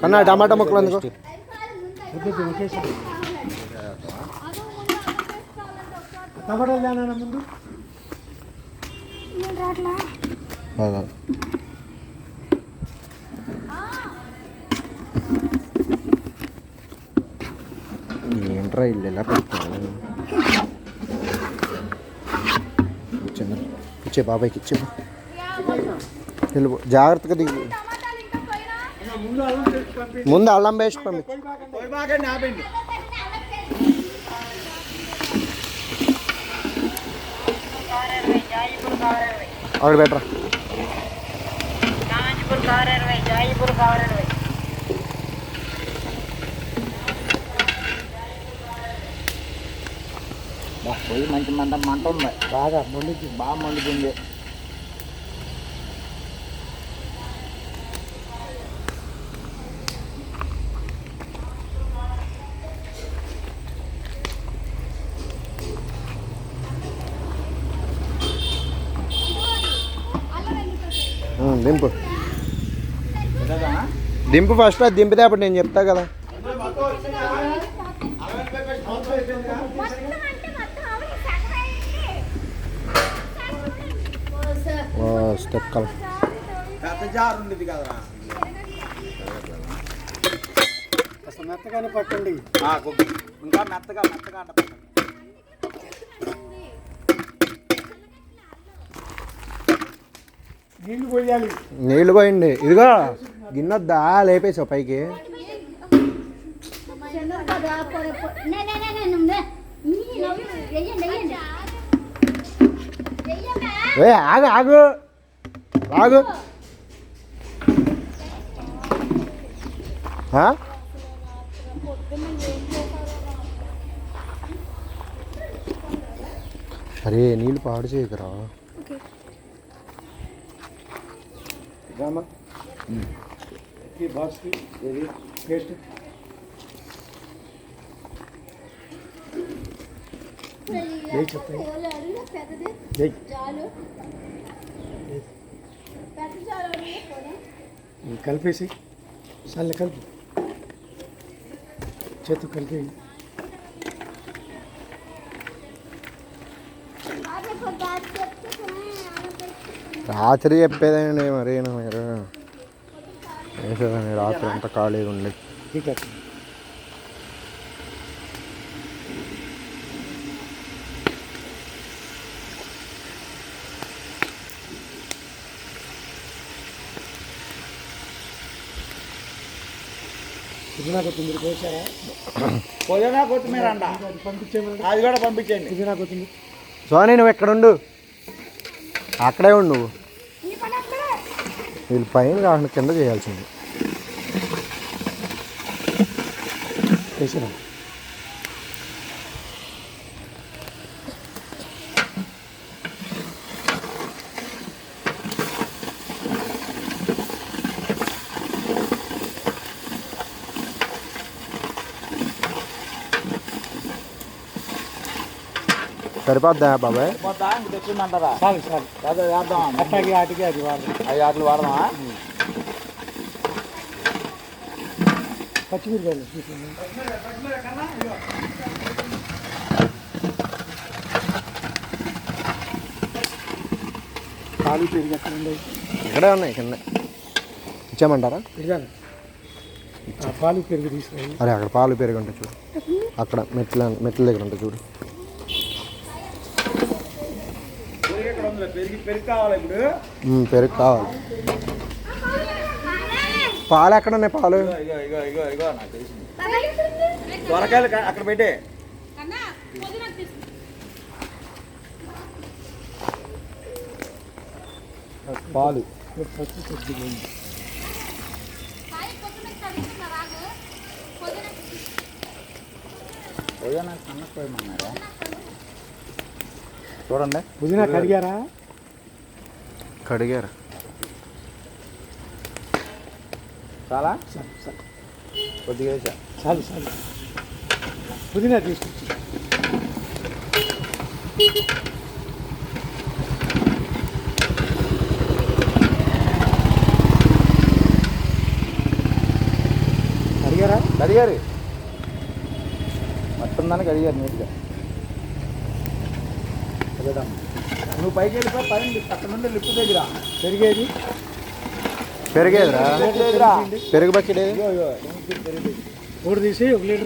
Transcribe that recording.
కన్నా టమాటా ముక్కలు అందుకో. టమాటాలు దానా ముందు ఏంట్రా ఇల్లు ఎలా పెడతాను. ఇచ్చే బాబాయ్కి ఇచ్చే జాగ్రత్తగా దిగు. ముందు అల్లం పేస్ట్ పంపించు. అక్కడ బెటరా పోయి మంచి మంట ఉంది, బాగా మండుతుంది. దింపు దింపు ఫస్ట్. అది దింపితే అప్పుడు నేను చెప్తా కదా. తెక్కలు మెత్తగానే పట్టండి, ఇంకా మెత్తగా నీళ్లు పోయాలి. నీళ్ళు పోయింది. ఇదిగో గిన్నొద్దా లేపేసావు పైకి. ఆగు ఆగు ఆగు. అరే నీళ్ళు పాడు చేయకరా. బాక్స్కి పేస్ట్ చెప్తాయి కలిపేసి చల్ల కలిపి చేతు కలిపి రాత్రి చెప్పేదండి మరి మీరు వేసేదాన్ని. రాత్రి అంతా ఖాళీగా ఉండి పుదీనా కొత్తిమీర కోసారా? పుదీనా కొత్తిమీర అంట, పంపించేయండి. అది కూడా పంపించేయండి. పుదీనా కొత్తిమీర. సోనీ నువ్వు ఎక్కడుండు, అక్కడే ఉండు నువ్వు. వీళ్ళు పైన కాకుండా కింద చేయాల్సింది. వేసినా సరిపోద్దా బాబాయ్? తెచ్చిందంటారా? చాలు చాలు, అదే వేద్దాం. అట్టాకి ఆటికి అది వాడదాం. అవి వాటిని వాడదామా? పచ్చిమిరకాయలు పాలు పెరిగి ఎక్కడ ఉండవు, ఇక్కడే ఉన్నాయి కింద. ఇచ్చామంటారా? పెరిగాను. పాలు పెరిగి తీసుకుని. అరే అక్కడ పాలు పెరిగి ఉంటాయి చూడు, అక్కడ మెట్ల దగ్గర ఉంటాయి చూడు. పెరుగు కావాలి ఇప్పుడు. పెరుగు కావాలి. పాలు ఎక్కడ ఉన్నాయి? పాలు ఇగో నాకు తెలిసింది. దొరకాయలు అక్కడ పెట్టే. పాలు సన్నపోయమన్నారా? చూడండి, పుదీనా కడిగారా? కడిగారు. చాలా కొద్దిగా చాలు చాలు. పుదీనా తీసుకొచ్చి కడిగారా? కడిగారు మొత్తం దాన్ని కడిగారు నీట్గా. నువ్వు పైకి వెళ్ళిపో, పైన అక్కడ నుండి లిఫ్ట్ దగ్గర పెరిగేది పెరిగేదిరా. పెరుగు బకెట్ ఒకటి తీసి 1 లీటర్